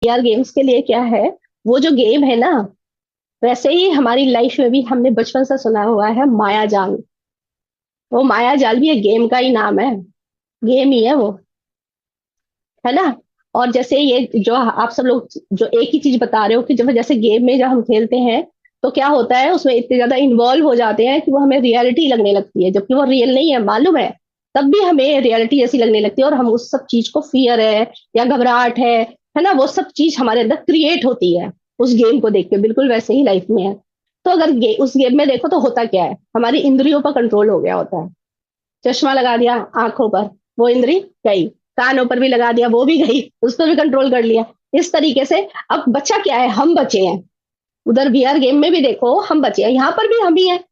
यार गेम्स के लिए क्या है, वो जो गेम है ना, वैसे ही हमारी लाइफ में भी हमने बचपन से सुना हुआ है माया जाल। वो माया जाल भी एक गेम का ही नाम है। गेम ही है वो, है ना। और जैसे ये जो आप सब लोग जो एक ही चीज बता रहे हो कि जब जैसे गेम में जब हम खेलते हैं तो क्या होता है, उसमें इतने ज्यादा इन्वॉल्व हो जाते हैं कि वो हमें रियलिटी लगने लगती है, जबकि वो रियल नहीं है, मालूम है। तब भी हमें रियलिटी जैसी लगने लगती है और हम उस सब चीज को फियर है या घबराहट है ना, वो सब चीज हमारे अंदर क्रिएट होती है उस गेम को देख के। बिल्कुल वैसे ही लाइफ में है। तो अगर उस गेम में देखो तो होता क्या है, हमारी इंद्रियों पर कंट्रोल हो गया होता है। चश्मा लगा दिया आंखों पर, वो इंद्री गई। कानों पर भी लगा दिया, वो भी गई, उस पर भी कंट्रोल कर लिया। इस तरीके से अब बचा क्या है, हम बचे हैं। उधर वीआर गेम में भी देखो हम बचे हैं, यहाँ पर भी हम ही हैं।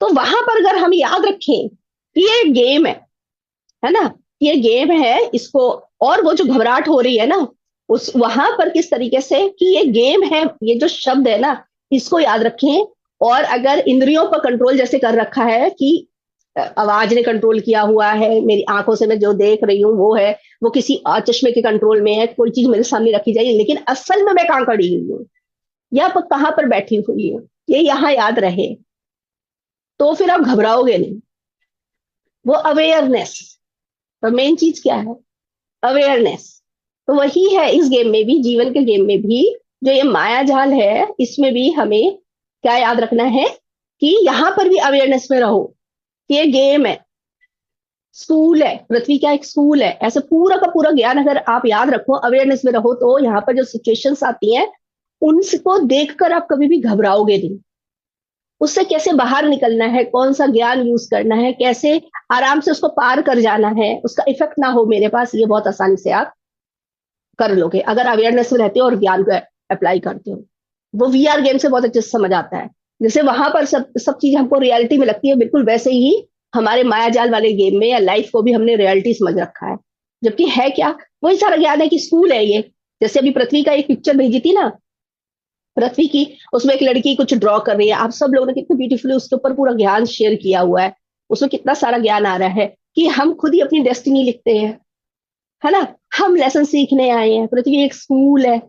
तो वहां पर अगर हम याद रखें कि ये गेम है ना, ये गेम है इसको, और वो जो घबराहट हो रही है ना, उस वहां पर किस तरीके से कि ये गेम है, ये जो शब्द है ना, इसको याद रखें। और अगर इंद्रियों पर कंट्रोल जैसे कर रखा है कि आवाज ने कंट्रोल किया हुआ है, मेरी आंखों से मैं जो देख रही हूँ वो है, वो किसी चश्मे के कंट्रोल में है, कोई चीज मेरे सामने रखी जाए, लेकिन असल में मैं कहाँ खड़ी हुई हूँ या कहाँ पर बैठी हुई हूँ, ये यहाँ याद रहे तो फिर आप घबराओगे नहीं। वो अवेयरनेस, तो मेन चीज क्या है, अवेयरनेस। तो वही है इस गेम में भी, जीवन के गेम में भी। जो ये माया जाल है इसमें भी हमें क्या याद रखना है कि यहाँ पर भी अवेयरनेस में रहो कि ये गेम है, स्कूल है, पृथ्वी का एक स्कूल है। ऐसे पूरा का पूरा ज्ञान अगर आप याद रखो, अवेयरनेस में रहो, तो यहाँ पर जो सिचुएशंस आती हैं उनको देखकर आप कभी भी घबराओगे नहीं। उससे कैसे बाहर निकलना है, कौन सा ज्ञान यूज करना है, कैसे आराम से उसको पार कर जाना है, उसका इफेक्ट ना हो मेरे पास, ये बहुत आसानी से आप कर लोगे अगर अवेयरनेस में रहते हो और ज्ञान को अप्लाई करते हो। वो वीआर गेम से बहुत अच्छे से समझ आता है। जैसे वहां पर सब सब चीज हमको रियलिटी में लगती है, बिल्कुल वैसे ही हमारे मायाजाल वाले गेम में या लाइफ को भी हमने रियलिटी समझ रखा है। जबकि है क्या, वही सारा ज्ञान है कि स्कूल है ये। जैसे अभी पृथ्वी का एक पिक्चर भेजी थी ना, पृथ्वी की, उसमें एक लड़की कुछ ड्रॉ कर रही है, आप सब लोगों ने कितने ब्यूटीफुली उसके ऊपर पूरा ज्ञान शेयर किया हुआ है। उसमें कितना सारा ज्ञान आ रहा है कि हम खुद ही अपनी डेस्टिनी लिखते हैं, है ना। हम लेसन सीखने आए हैं, पृथ्वी एक स्कूल है।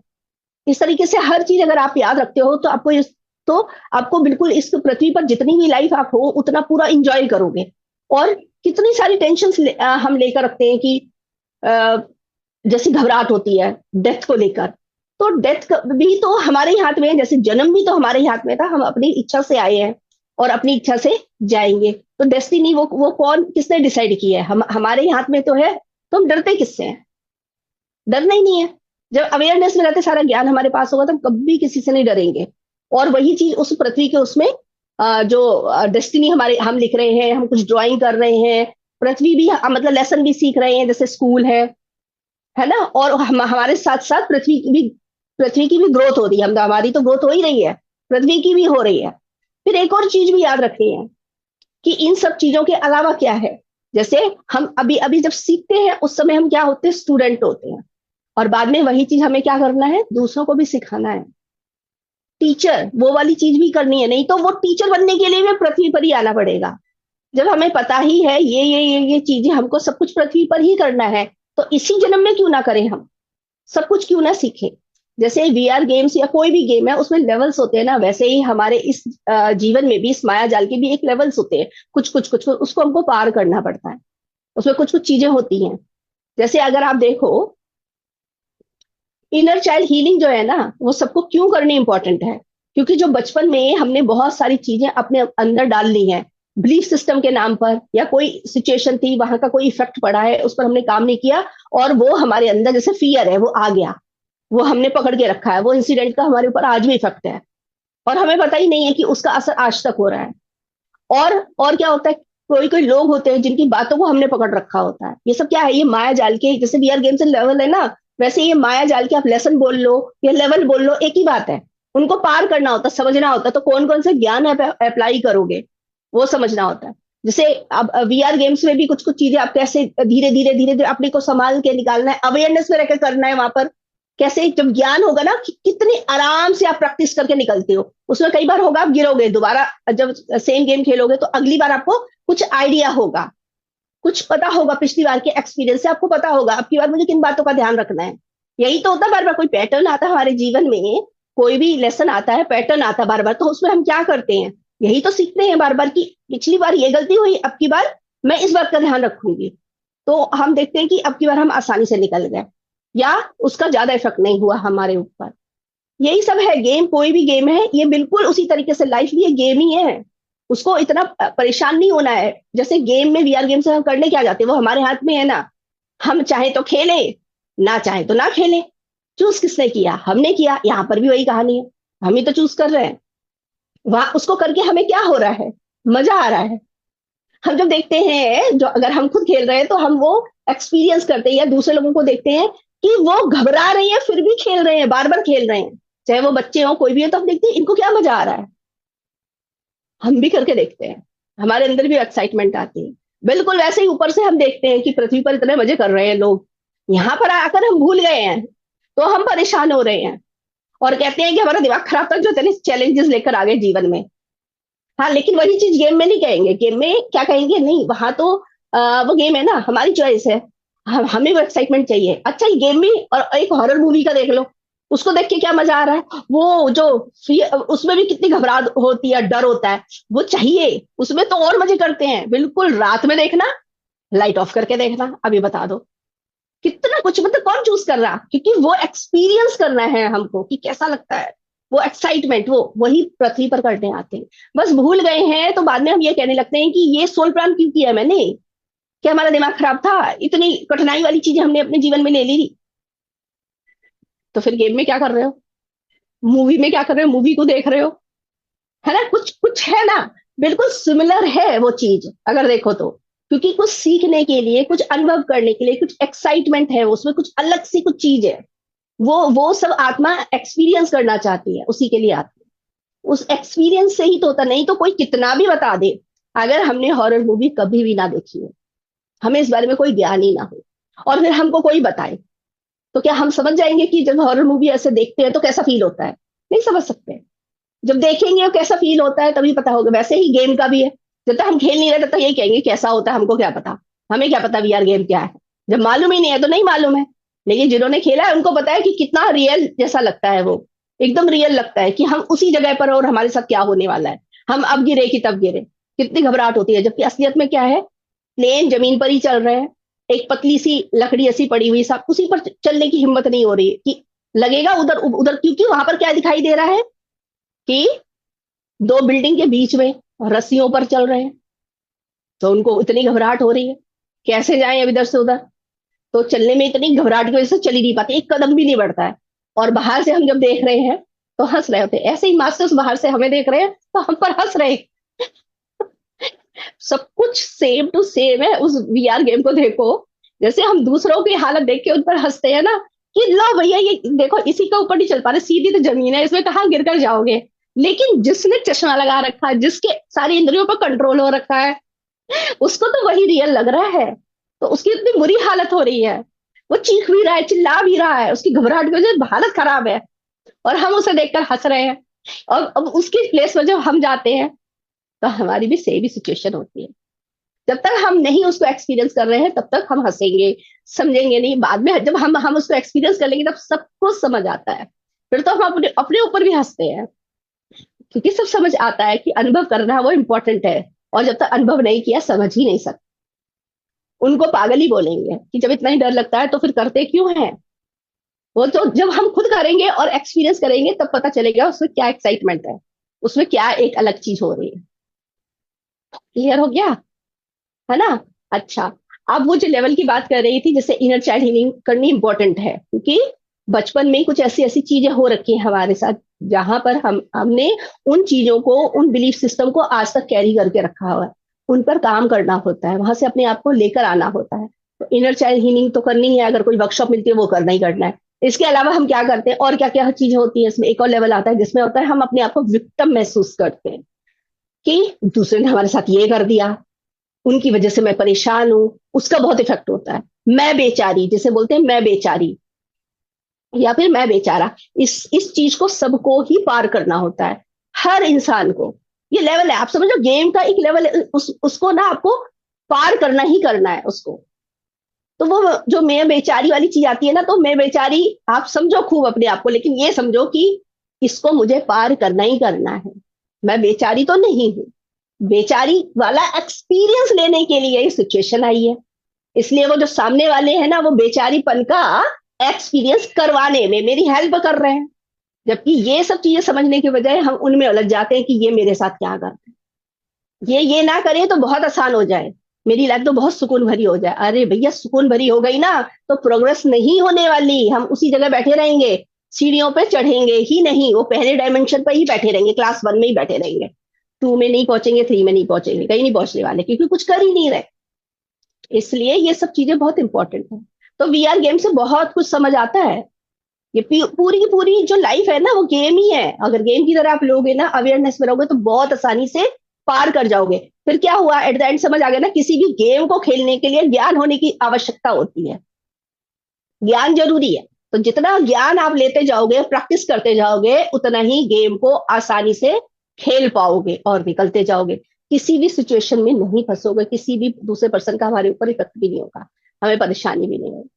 इस तरीके से हर चीज अगर आप याद रखते हो तो तो आपको बिल्कुल इस पृथ्वी पर जितनी भी लाइफ आप हो उतना पूरा इंजॉय करोगे। और कितनी सारी टेंशन हम लेकर रखते हैं कि अ, जैसी घबराहट होती है डेथ को लेकर। तो डेथ भी तो हमारे ही हाथ में है, जैसे जन्म भी तो हमारे ही हाथ में था, हम अपनी इच्छा से आए हैं और अपनी इच्छा से जाएंगे। तो डेस्टिनी वो कौन किसने डिसाइड किया है, हम हमारे ही हाथ में तो है। तो हम डरते किससे हैं, डरना ही नहीं है। जब अवेयरनेस में रहते, सारा ज्ञान हमारे पास होगा, तो हम कभी किसी से नहीं डरेंगे। और वही चीज उस पृथ्वी के उसमें जो डेस्टिनी हमारे हम लिख रहे हैं, हम कुछ ड्राइंग कर रहे हैं, पृथ्वी भी मतलब लेसन भी सीख रहे हैं, जैसे स्कूल है ना। और हमारे साथ साथ पृथ्वी की भी ग्रोथ हो रही है, हम हमारी तो ग्रोथ हो ही रही है, पृथ्वी की भी हो रही है। फिर एक और चीज भी याद रखनी है कि इन सब चीजों के अलावा क्या है। जैसे हम अभी अभी जब सीखते हैं उस समय हम क्या होते हैं, स्टूडेंट होते हैं। और बाद में वही चीज हमें क्या करना है, दूसरों को भी सिखाना है। टीचर वो वाली चीज भी करनी है, नहीं तो वो टीचर बनने के लिए भी पृथ्वी पर ही आना पड़ेगा। जब हमें पता ही है ये चीजें हमको सब कुछ पृथ्वी पर ही करना है, तो इसी जन्म में क्यों ना करें हम, सब कुछ क्यों ना सीखें। जैसे वीआर गेम्स या कोई भी गेम है उसमें लेवल्स होते हैं ना, वैसे ही हमारे इस जीवन में भी, इस माया जाल के भी एक लेवल्स होते हैं। कुछ उसको हमको पार करना पड़ता है। उसमें कुछ कुछ चीजें होती हैं। जैसे अगर आप देखो, इनर चाइल्ड हीलिंग जो है ना, वो सबको क्यों करनी इंपॉर्टेंट है, क्योंकि जो बचपन में हमने बहुत सारी चीजें अपने अंदर डाल ली हैं, बिलीफ सिस्टम के नाम पर, या कोई सिचुएशन थी वहां का कोई इफेक्ट पड़ा है, उस पर हमने काम नहीं किया, और वो हमारे अंदर जैसे फियर है वो आ गया, वो हमने पकड़ के रखा है, वो इंसिडेंट का हमारे ऊपर आज भी इफेक्ट है, और हमें पता ही नहीं है कि उसका असर आज तक हो रहा है। और क्या होता है, कोई कोई लोग होते हैं जिनकी बातों को हमने पकड़ रखा होता है। ये सब क्या है, ये माया जाल के, जैसे वीआर गेम्स लेवल है ना, वैसे ये माया जाल के आप लेसन बोल लो या लेवल बोल लो, एक ही बात है। उनको पार करना होता है, समझना होता है, तो कौन कौन से ज्ञान अप्लाई करोगे वो समझना होता है। जैसे अब वीआर गेम्स में भी कुछ कुछ चीजें आप कैसे धीरे धीरे धीरे धीरे अपने को संभाल के निकालना है, अवेयरनेस में रहकर करना है वहां पर। कैसे जब ज्ञान होगा ना कि कितने आराम से आप प्रैक्टिस करके निकलते हो, उसमें कई बार होगा आप गिरोगे, दोबारा जब सेम गेम खेलोगे तो अगली बार आपको कुछ आइडिया होगा, कुछ पता होगा, पिछली बार के एक्सपीरियंस से आपको पता होगा अब की बार मुझे किन बातों का ध्यान रखना है। यही तो होता है, बार बार कोई पैटर्न आता है हमारे जीवन में, कोई भी लेसन आता है, पैटर्न आता है बार बार, तो उसमें हम क्या करते हैं, यही तो सीखते हैं बार बार की पिछली बार ये गलती हुई, अब की बार मैं इस बात का ध्यान रखूंगी। तो हम देखते हैं कि अब की बार हम आसानी से निकल गए, या उसका ज्यादा इफेक्ट नहीं हुआ हमारे ऊपर। यही सब है गेम, कोई भी गेम है ये बिल्कुल उसी तरीके से, लाइफ भी ये गेम ही है। उसको इतना परेशान नहीं होना है। जैसे गेम में, वीआर गेम से हम करने क्या जाते हैं, वो हमारे हाथ में है ना। हम चाहे तो खेले, ना चाहे तो ना खेले। चूज किसने किया, हमने किया। यहाँ पर भी वही कहानी है, हम ही तो चूज कर रहे हैं। वहां उसको करके हमें क्या हो रहा है, मजा आ रहा है। हम जब देखते हैं, जो अगर हम खुद खेल रहे हैं तो हम वो एक्सपीरियंस करते हैं, या दूसरे लोगों को देखते हैं कि वो घबरा रहे हैं फिर भी खेल रहे हैं, बार बार खेल रहे हैं, चाहे वो बच्चे हो कोई भी हो, तो हम देखते हैं इनको क्या मजा आ रहा है। हम भी करके देखते हैं, हमारे अंदर भी एक्साइटमेंट आती है। बिल्कुल वैसे ही ऊपर से हम देखते हैं कि पृथ्वी पर इतने मजे कर रहे हैं लोग, यहाँ पर आकर हम भूल गए हैं, तो हम परेशान हो रहे हैं और कहते हैं कि हमारा दिमाग खराब था जो इतने चैलेंजेस लेकर आ गए जीवन में। हाँ, लेकिन वही चीज गेम में नहीं कहेंगे। गेम में क्या कहेंगे, नहीं वहां तो वो गेम है ना, हमारी चॉइस है, हमें वो एक्साइटमेंट चाहिए। अच्छा, ये गेम भी, और एक हॉरर मूवी का देख लो, उसको देख के क्या मजा आ रहा है, वो जो उसमें भी कितनी घबराहट होती है, डर होता है, वो चाहिए। उसमें तो और मजे करते हैं, बिल्कुल रात में देखना, लाइट ऑफ करके देखना। अभी बता दो कितना कुछ, मतलब कौन चूज कर रहा, क्योंकि वो एक्सपीरियंस करना है हमको कि कैसा लगता है। वो एक्साइटमेंट वो वही पृथ्वी पर करने आते हैं। बस भूल गए हैं तो बाद में हम ये कहने लगते हैं कि ये सोल प्राण क्यों किया मैंने, क्या हमारा दिमाग खराब था, इतनी कठिनाई वाली चीजें हमने अपने जीवन में ले ली। तो फिर गेम में क्या कर रहे हो, मूवी में क्या कर रहे हो, मूवी को देख रहे हो, है ना, कुछ कुछ है ना। बिल्कुल सिमिलर है वो चीज अगर देखो तो, क्योंकि कुछ सीखने के लिए, कुछ अनुभव करने के लिए, कुछ एक्साइटमेंट है उसमें, कुछ अलग सी कुछ चीज है। वो सब आत्मा एक्सपीरियंस करना चाहती है, उसी के लिए आती है। उस एक्सपीरियंस से ही तो होता, नहीं तो कोई कितना भी बता दे, अगर हमने हॉरर मूवी कभी भी ना देखी हो, हमें इस बारे में कोई ज्ञान ही ना हो, और फिर हमको कोई बताए, तो क्या हम समझ जाएंगे कि जब हॉरर मूवी ऐसे देखते हैं तो कैसा फील होता है? नहीं समझ सकते। जब देखेंगे वो कैसा फील होता है तभी पता होगा। वैसे ही गेम का भी है, जब तक हम खेल नहीं रहे तब तक यही कहेंगे कैसा होता है, हमको क्या पता। हमें क्या पता वीआर गेम क्या है, जब मालूम ही नहीं है तो नहीं मालूम है। लेकिन जिन्होंने खेला है उनको पता है कि कितना रियल जैसा लगता है वो, एकदम रियल लगता है कि हम उसी जगह पर हैं और हमारे साथ क्या होने वाला है, हम अब गिरे कि तब गिरे। कितनी घबराहट होती है, जबकि असलियत में क्या है, प्लेन जमीन पर ही चल रहे हैं, एक पतली सी लकड़ी ऐसी पड़ी हुई, सब उसी पर चलने की हिम्मत नहीं हो रही है कि लगेगा उधर उधर, क्योंकि वहां पर क्या दिखाई दे रहा है कि दो बिल्डिंग के बीच में रस्सियों पर चल रहे हैं। तो उनको इतनी घबराहट हो रही है, कैसे जाएं अब इधर से उधर। तो चलने में इतनी घबराहट की वजह से चल ही नहीं पाते, एक कदम भी नहीं बढ़ता है। और बाहर से हम जब देख रहे हैं तो हंस रहे होते हैं। ऐसे ही मास्टर्स बाहर से हमें देख रहे हैं तो हम पर हंस रहे हैं। सब कुछ सेम टू सेम है उस वीआर गेम को देखो। जैसे हम दूसरों की हालत देख के उन पर हंसते हैं ना, कि लो भैया ये देखो, इसी के ऊपर नहीं चल पा रहे, सीधी तो जमीन है, इसमें कहाँ गिर कर जाओगे। लेकिन जिसने चश्मा लगा रखा है, जिसके सारी इंद्रियों पर कंट्रोल हो रखा है, उसको तो वही रियल लग रहा है। तो उसकी इतनी बुरी हालत हो रही है, वो चीख भी रहा है, चिल्ला भी रहा है, उसकी घबराहट की वजह से हालत खराब है, और हम उसे देखकर हंस रहे हैं। और अब उसकी प्लेस पर जब हम जाते हैं तो हमारी भी सेम ही सिचुएशन होती है। जब तक हम नहीं उसको एक्सपीरियंस कर रहे हैं तब तक हम हंसेंगे, समझेंगे नहीं। बाद में जब हम उसको एक्सपीरियंस कर लेंगे तब सब कुछ समझ आता है, फिर तो हम अपने अपने ऊपर भी हंसते हैं, क्योंकि सब समझ आता है कि अनुभव करना वो इंपॉर्टेंट है। और जब तक अनुभव नहीं किया समझ ही नहीं सकते। उनको पागल ही बोलेंगे कि जब इतना ही डर लगता है तो फिर करते क्यों है। वो तो जब हम खुद करेंगे और एक्सपीरियंस करेंगे तब पता चलेगा उसमें क्या एक्साइटमेंट है, उसमें क्या एक अलग चीज हो रही है। क्लियर हो गया, है ना? अच्छा, अब वो जो लेवल की बात कर रही थी, जैसे इनर चाइल्ड हीलिंग करनी इंपॉर्टेंट है, क्योंकि बचपन में ही कुछ ऐसी ऐसी चीजें हो रखी हैं हमारे साथ, जहां पर हमने उन चीजों को, उन बिलीफ सिस्टम को आज तक कैरी करके रखा हुआ है। उन पर काम करना होता है, वहां से अपने आप को लेकर आना होता है। तो इनर चाइल्ड हीलिंग तो करनी है, अगर कोई वर्कशॉप मिलती है वो करना ही करना है। इसके अलावा हम क्या करते हैं, और क्या क्या चीजें होती है इसमें, एक और लेवल आता है जिसमें होता है हम अपने आप को विक्टिम महसूस करते हैं, कि दूसरे ने हमारे साथ ये कर दिया, उनकी वजह से मैं परेशान हूं। उसका बहुत इफेक्ट होता है। मैं बेचारी जिसे बोलते हैं, मैं बेचारी, या फिर मैं बेचारा, इस चीज को सबको ही पार करना होता है, हर इंसान को। ये लेवल है, आप समझो गेम का एक लेवल है, उसको ना आपको पार करना ही करना है उसको। तो वो जो मैं बेचारी वाली चीज आती है ना, तो मैं बेचारी आप समझो खूब अपने आप को, लेकिन ये समझो कि इसको मुझे पार करना ही करना है। मैं बेचारी तो नहीं हूं। बेचारी वाला एक्सपीरियंस लेने के लिए ये सिचुएशन आई है, इसलिए वो जो सामने वाले हैं ना, वो बेचारीपन का एक्सपीरियंस करवाने में मेरी हेल्प कर रहे हैं। जबकि ये सब चीजें समझने के बजाय हम उनमें उलझ जाते हैं कि ये मेरे साथ क्या कर रहे हैं, ये ना करे तो बहुत आसान हो जाए, मेरी लाइफ तो बहुत सुकून भरी हो जाए। अरे भैया, सुकून भरी हो गई ना तो प्रोग्रेस नहीं होने वाली, हम उसी जगह बैठे रहेंगे, सीढ़ियों पे चढ़ेंगे ही नहीं, वो पहले डायमेंशन पर ही बैठे रहेंगे, क्लास 1 में ही बैठे रहेंगे, 2 में नहीं पहुंचेंगे, 3 में नहीं पहुंचेंगे, कहीं नहीं पहुंचने वाले, क्योंकि कुछ कर ही नहीं रहे। इसलिए ये सब चीजें बहुत इंपॉर्टेंट है। तो वीआर गेम से बहुत कुछ समझ आता है। ये पूरी की पूरी जो लाइफ है ना, वो गेम ही है। अगर गेम की तरह आप लोगे ना, अवेयरनेस में रहोगे, तो बहुत आसानी से पार कर जाओगे। फिर क्या हुआ, एट द एंड समझ आ गया ना, किसी भी गेम को खेलने के लिए ज्ञान होने की आवश्यकता होती है। ज्ञान जरूरी है। तो जितना ज्ञान आप लेते जाओगे, प्रैक्टिस करते जाओगे, उतना ही गेम को आसानी से खेल पाओगे और निकलते जाओगे। किसी भी सिचुएशन में नहीं फंसोगे, किसी भी दूसरे पर्सन का हमारे ऊपर इफेक्ट भी नहीं होगा, हमें परेशानी भी नहीं होगी।